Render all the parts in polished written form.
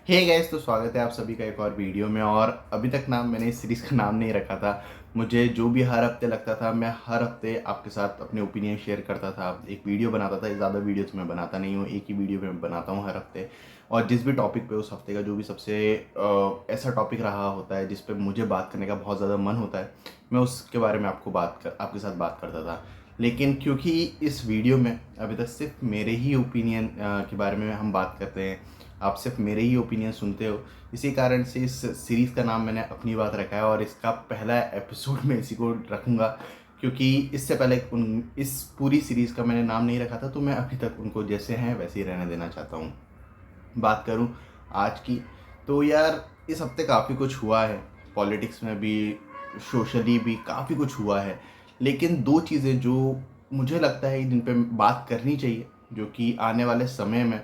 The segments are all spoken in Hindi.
हे गाइस, तो स्वागत है आप सभी का एक और वीडियो में। और अभी तक मैंने इस सीरीज़ का नाम नहीं रखा था। मुझे जो भी हर हफ्ते लगता था, मैं हर हफ्ते आपके साथ अपने ओपिनियन शेयर करता था, एक वीडियो बनाता था। ज़्यादा वीडियोस मैं बनाता नहीं हूँ, एक ही वीडियो मैं बनाता हूँ हर हफ्ते। और जिस भी टॉपिक पे उस हफ्ते का जो भी सबसे ऐसा टॉपिक रहा होता है जिस पे मुझे बात करने का बहुत ज़्यादा मन होता है, मैं उसके बारे में आपके साथ बात करता था। लेकिन क्योंकि इस वीडियो में अभी तक सिर्फ मेरे ही ओपिनियन के बारे में हम बात करते हैं, आप सिर्फ मेरे ही ओपिनियन सुनते हो, इसी कारण से इस सीरीज़ का नाम मैंने अपनी बात रखा है। और इसका पहला एपिसोड मैं इसी को रखूँगा, क्योंकि इससे पहले इस पूरी सीरीज़ का मैंने नाम नहीं रखा था, तो मैं अभी तक उनको जैसे हैं वैसे ही रहने देना चाहता हूँ। बात करूँ आज की, तो यार इस हफ्ते काफ़ी कुछ हुआ है। पॉलिटिक्स में भी, सोशली भी काफ़ी कुछ हुआ है। लेकिन दो चीज़ें जो मुझे लगता है जिन पे बात करनी चाहिए, जो कि आने वाले समय में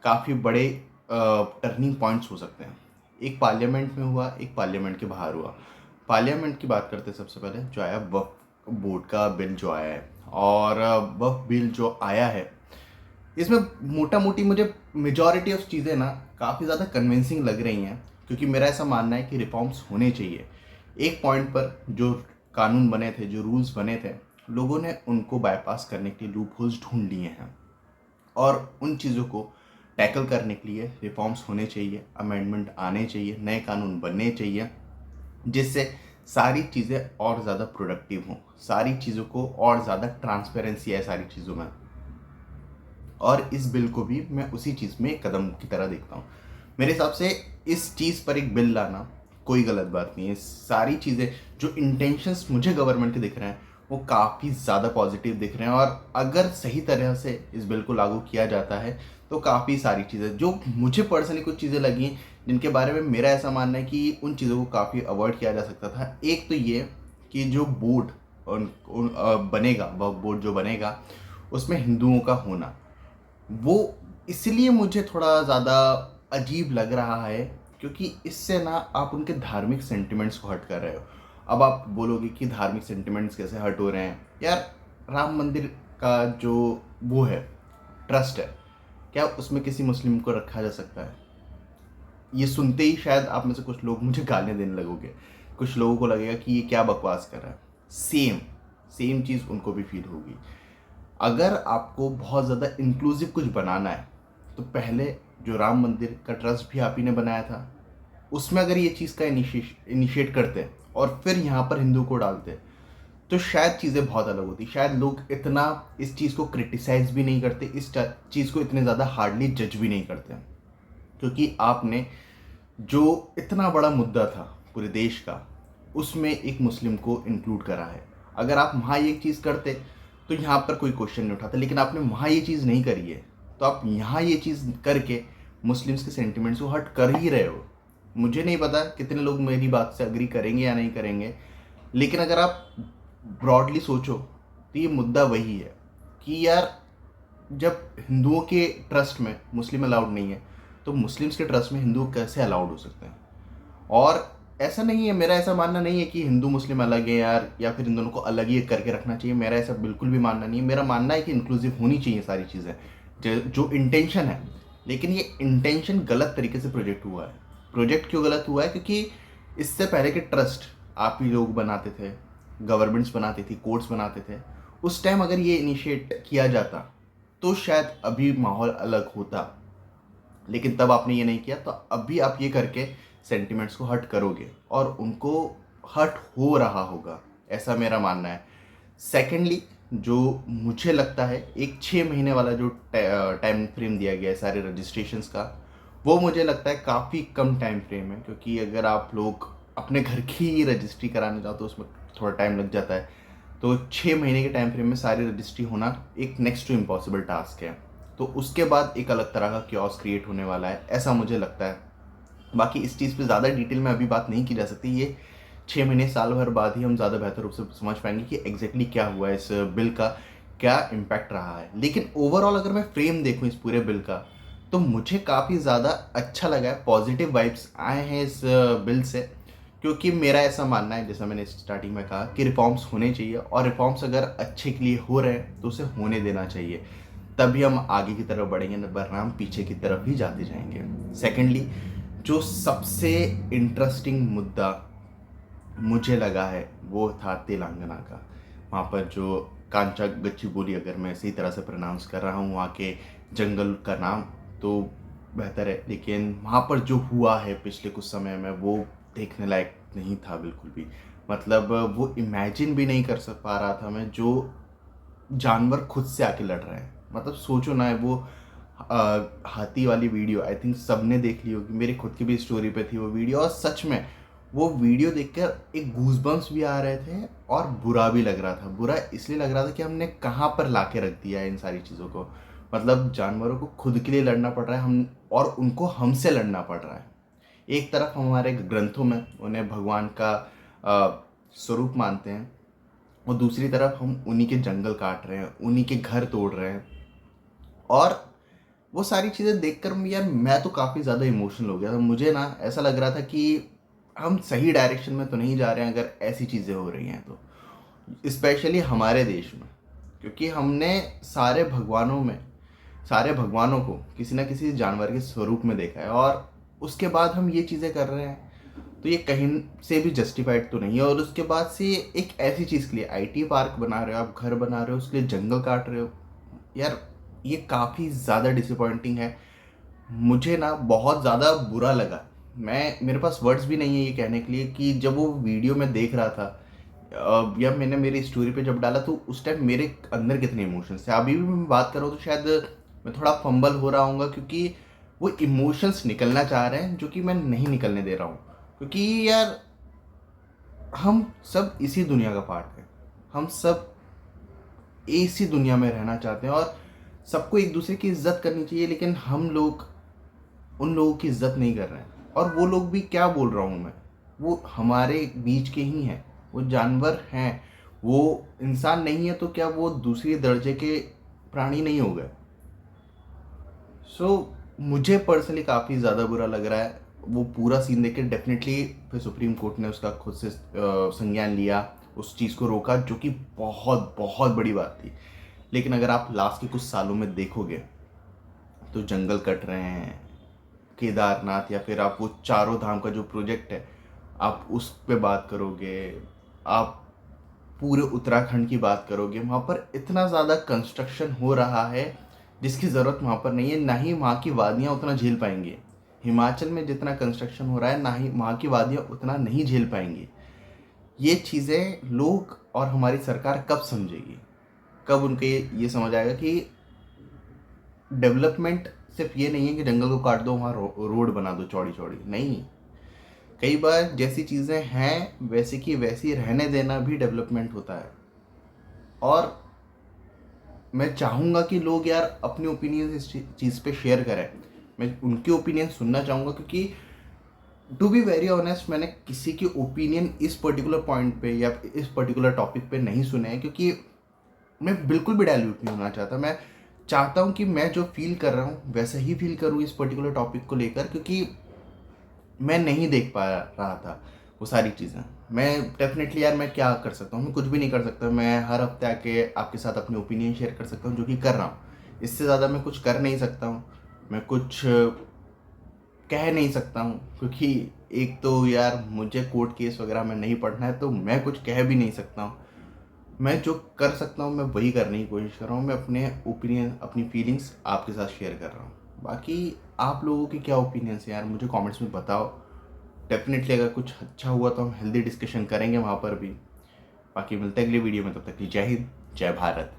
काफ़ी बड़े टर्निंग पॉइंट्स हो सकते हैं। एक पार्लियामेंट में हुआ, एक पार्लियामेंट के बाहर हुआ। पार्लियामेंट की बात करते हैं। सबसे पहले जो आया वक्फ बोर्ड का बिल जो आया है, और वक्फ बिल जो आया है, इसमें मोटा मोटी मुझे मेजॉरिटी ऑफ चीज़ें काफ़ी ज़्यादा कन्विंसिंग लग रही हैं। क्योंकि मेरा ऐसा मानना है कि रिफॉर्म्स होने चाहिए। एक पॉइंट पर जो कानून बने थे, जो रूल्स बने थे, लोगों ने उनको बाईपास करने के लिए लूप होल्स ढूंढ लिए हैं। और उन चीज़ों को टैकल करने के लिए रिफॉर्म्स होने चाहिए, अमेंडमेंट आने चाहिए, नए कानून बनने चाहिए, जिससे सारी चीज़ें और ज़्यादा प्रोडक्टिव हों, सारी चीज़ों को और ज़्यादा ट्रांसपेरेंसी है सारी चीज़ों में। और इस बिल को भी मैं उसी चीज़ में एक कदम की तरह देखता हूँ। मेरे हिसाब से इस चीज़ पर एक बिल लाना कोई गलत बात नहीं है। सारी चीज़ें, जो इंटेंशंस मुझे गवर्नमेंट के दिख रहे हैं, वो काफ़ी ज़्यादा पॉजिटिव दिख रहे हैं। और अगर सही तरह से इस बिल को लागू किया जाता है, तो काफ़ी सारी चीज़ें जो मुझे पर्सनली कुछ चीज़ें लगी, जिनके बारे में मेरा ऐसा मानना है कि उन चीज़ों को काफ़ी अवॉइड किया जा सकता था। एक तो ये कि जो बोर्ड बनेगा, वह बोर्ड जो बनेगा, उसमें हिंदुओं का होना, वो इसलिए मुझे थोड़ा ज़्यादा अजीब लग रहा है, क्योंकि इससे आप उनके धार्मिक सेंटिमेंट्स को हर्ट कर रहे हो। अब आप बोलोगे कि धार्मिक सेंटिमेंट्स कैसे हर्ट हो रहे हैं यार। राम मंदिर का जो वो है, ट्रस्ट है, क्या उसमें किसी मुस्लिम को रखा जा सकता है? ये सुनते ही शायद आप में से कुछ लोग मुझे गालियाँ देने लगोगे। कुछ लोगों को लगेगा कि ये क्या बकवास कर रहा है। सेम सेम चीज़ उनको भी फील होगी। अगर आपको बहुत ज़्यादा इंक्लूसिव कुछ बनाना है, तो पहले जो राम मंदिर का ट्रस्ट भी आप ही ने बनाया था, उसमें अगर ये चीज़ का इनिशिएट करते और फिर यहाँ पर हिंदू को डालते, तो शायद चीज़ें बहुत अलग होती। शायद लोग इतना इस चीज़ को क्रिटिसाइज भी नहीं करते, इस चीज़ को इतने ज़्यादा हार्डली जज भी नहीं करते। क्योंकि आपने जो इतना बड़ा मुद्दा था पूरे देश का, उसमें एक मुस्लिम को इंक्लूड करा है। अगर आप वहाँ ये चीज़ करते, तो यहाँ पर कोई क्वेश्चन नहीं उठाता। लेकिन आपने वहाँ ये चीज़ नहीं करी है, तो आप यहाँ ये चीज़ करके मुस्लिम्स के सेंटिमेंट्स को हर्ट कर ही रहे हो। मुझे नहीं पता कितने लोग मेरी बात से अग्री करेंगे या नहीं करेंगे, लेकिन अगर आप ब्रॉडली सोचो, तो ये मुद्दा वही है कि यार, जब हिंदुओं के ट्रस्ट में मुस्लिम अलाउड नहीं है, तो मुस्लिम्स के ट्रस्ट में हिंदू कैसे अलाउड हो सकते हैं? और ऐसा नहीं है, मेरा ऐसा मानना नहीं है कि हिंदू मुस्लिम अलग है यार, या फिर इन दोनों को अलग ही करके रखना चाहिए। मेरा ऐसा बिल्कुल भी मानना नहीं है। मेरा मानना है कि इंक्लूसिव होनी चाहिए सारी चीज़ें, जो इंटेंशन है। लेकिन ये इंटेंशन गलत तरीके से प्रोजेक्ट हुआ है। प्रोजेक्ट क्यों गलत हुआ है? क्योंकि इससे पहले के ट्रस्ट आप ही लोग बनाते थे, गवर्नमेंट्स बनाती थी, कोर्ट्स बनाते थे। उस टाइम अगर ये इनिशिएट किया जाता, तो शायद अभी माहौल अलग होता। लेकिन तब आपने ये नहीं किया, तो अभी आप ये करके सेंटिमेंट्स को हर्ट करोगे, और उनको हर्ट हो रहा होगा, ऐसा मेरा मानना है। सेकेंडली, जो मुझे लगता है, एक 6 महीने वाला जो टाइम फ्रेम दिया गया है सारे रजिस्ट्रेशंस का, वो मुझे लगता है काफ़ी कम टाइम फ्रेम है। क्योंकि अगर आप लोग अपने घर की रजिस्ट्री कराने जाओ, तो उसमें थोड़ा टाइम लग जाता है। तो 6 महीने के टाइम फ्रेम में सारी रजिस्ट्री होना एक नेक्स्ट टू इम्पॉसिबल टास्क है। तो उसके बाद एक अलग तरह का क्योस क्रिएट होने वाला है, ऐसा मुझे लगता है। बाकी इस चीज़ पे ज़्यादा डिटेल में अभी बात नहीं की जा सकती। ये 6 महीने, साल भर बाद ही हम ज़्यादा बेहतर रूप से समझ पाएंगे कि एग्जैक्टली क्या हुआ है, इस बिल का क्या इम्पैक्ट रहा है। लेकिन ओवरऑल अगर मैं फ्रेम देखूँ इस पूरे बिल का, तो मुझे काफ़ी ज़्यादा अच्छा लगा है। पॉजिटिव वाइब्स आए हैं इस बिल से। क्योंकि मेरा ऐसा मानना है, जैसा मैंने स्टार्टिंग में कहा, कि रिफॉर्म्स होने चाहिए, और रिफॉर्म्स अगर अच्छे के लिए हो रहे हैं, तो उसे होने देना चाहिए। तभी हम आगे की तरफ बढ़ेंगे, वरना हम पीछे की तरफ ही जाते जाएंगे। सेकेंडली, जो सबसे इंटरेस्टिंग मुद्दा मुझे लगा है वो था तेलंगाना का। वहाँ पर जो कांचा गच्चीबोली, अगर मैं सही तरह से प्रोनाउंस कर रहा हूँ वहाँ के जंगल का नाम, तो बेहतर है, लेकिन वहाँ पर जो हुआ है पिछले कुछ समय में वो देखने लायक नहीं था बिल्कुल भी। मतलब वो इमेजिन भी नहीं कर सक पा रहा था मैं, जो जानवर खुद से आके लड़ रहे हैं। मतलब सोचो ना, वो हाथी वाली वीडियो आई थिंक सबने देख ली होगी, मेरी खुद की भी स्टोरी पे थी वो वीडियो, और सच में वो वीडियो देखकर एक गूज़बम्प्स भी आ रहे थे और बुरा भी लग रहा था। बुरा इसलिए लग रहा था कि हमने कहाँ पर ला के रख दिया है इन सारी चीज़ों को। मतलब जानवरों को खुद के लिए लड़ना पड़ रहा है हम, और उनको हमसे लड़ना पड़ रहा है। एक तरफ हमारे ग्रंथों में उन्हें भगवान का स्वरूप मानते हैं, और दूसरी तरफ हम उन्हीं के जंगल काट रहे हैं, उन्हीं के घर तोड़ रहे हैं। और वो सारी चीज़ें देखकर यार मैं तो काफ़ी ज़्यादा इमोशनल हो गया था। मुझे ना ऐसा लग रहा था कि हम सही डायरेक्शन में तो नहीं जा रहे हैं अगर ऐसी चीज़ें हो रही हैं तो, स्पेशली हमारे देश में। क्योंकि हमने सारे भगवानों को किसी न किसी जानवर के स्वरूप में देखा है, और उसके बाद हम ये चीज़ें कर रहे हैं, तो ये कहीं से भी जस्टिफाइड तो नहीं है। और उसके बाद से एक ऐसी चीज़ के लिए आईटी पार्क बना रहे हो, आप घर बना रहे हो, उसके लिए जंगल काट रहे हो। यार ये काफ़ी ज़्यादा डिसअपॉइंटिंग है। मुझे ना बहुत ज़्यादा बुरा लगा। मेरे पास वर्ड्स भी नहीं है ये कहने के लिए कि जब वो वीडियो मैं देख रहा था, या मैंने मेरी स्टोरी पे जब डाला, तो उस टाइम मेरे अंदर कितने इमोशंस थे। अभी भी मैं बात कर रहा हूँ तो शायद मैं थोड़ा फंबल हो रहा हूँ, क्योंकि वो इमोशंस निकलना चाह रहे हैं जो कि मैं नहीं निकलने दे रहा हूँ। क्योंकि यार हम सब इसी दुनिया का पार्ट हैं, हम सब इसी दुनिया में रहना चाहते हैं, और सबको एक दूसरे की इज्जत करनी चाहिए। लेकिन हम लोग उन लोगों की इज्जत नहीं कर रहे हैं। और वो लोग भी क्या बोल रहा हूँ मैं, वो हमारे बीच के ही हैं, वो जानवर हैं। वो इंसान नहीं है तो क्या वो दूसरी दर्जे के प्राणी नहीं हो गए? मुझे पर्सनली काफ़ी ज़्यादा बुरा लग रहा है वो पूरा सीन देख के। डेफिनेटली फिर सुप्रीम कोर्ट ने उसका खुद से संज्ञान लिया, उस चीज़ को रोका, जो कि बहुत बहुत बड़ी बात थी। लेकिन अगर आप लास्ट के कुछ सालों में देखोगे तो जंगल कट रहे हैं, केदारनाथ, या फिर आप वो चारों धाम का जो प्रोजेक्ट है आप उस पे बात करोगे, आप पूरे उत्तराखंड की बात करोगे, वहाँ पर इतना ज़्यादा कंस्ट्रक्शन हो रहा है जिसकी ज़रूरत वहाँ पर नहीं है। ना ही वहाँ की वादियाँ उतना झेल पाएंगी। हिमाचल में जितना कंस्ट्रक्शन हो रहा है, ना ही वहाँ की वादियाँ उतना नहीं झेल पाएंगी। ये चीज़ें लोग और हमारी सरकार कब समझेगी? कब उनके ये समझ आएगा कि डेवलपमेंट सिर्फ ये नहीं है कि जंगल को काट दो, वहाँ रोड बना दो चौड़ी चौड़ी। नहीं, कई बार जैसी चीज़ें हैं वैसी की वैसी रहने देना भी डेवलपमेंट होता है। और मैं चाहूँगा कि लोग यार अपने ओपिनियन इस चीज़ पे शेयर करें। मैं उनके ओपिनियन सुनना चाहूँगा, क्योंकि टू बी वेरी ऑनेस्ट मैंने किसी के ओपिनियन इस पर्टिकुलर पॉइंट पे या इस पर्टिकुलर टॉपिक पे नहीं सुने हैं, क्योंकि मैं बिल्कुल भी डाइल्यूट नहीं होना चाहता। मैं चाहता हूँ कि मैं जो फील कर रहा हूँ वैसा ही फील करूँ इस पर्टिकुलर टॉपिक को लेकर, क्योंकि मैं नहीं देख पा रहा था वो सारी चीज़ें। मैं डेफिनेटली यार मैं क्या कर सकता हूँ? मैं कुछ भी नहीं कर सकता। मैं हर हफ्ते आके आपके साथ अपनी ओपिनियन शेयर कर सकता हूँ, जो कि कर रहा हूँ। इससे ज़्यादा मैं कुछ कर नहीं सकता हूँ, मैं कुछ कह नहीं सकता हूँ, क्योंकि एक तो यार मुझे कोर्ट केस वगैरह में नहीं पढ़ना है, तो मैं कुछ कह भी नहीं सकता हूँ। मैं जो कर सकता हूँ मैं वही करने की कोशिश कर रहा हूँ। मैं अपने ओपिनियन, अपनी फीलिंग्स आपके साथ शेयर कर रहा हूँ। बाकी आप लोगों के क्या ओपिनियंस हैं यार, मुझे कमेंट्स में बताओ। डेफिनेटली अगर कुछ अच्छा हुआ तो हम हेल्दी डिस्कशन करेंगे वहाँ पर भी। बाकी मिलते हैं अगली वीडियो में, तब तक की जय हिंद, जय भारत।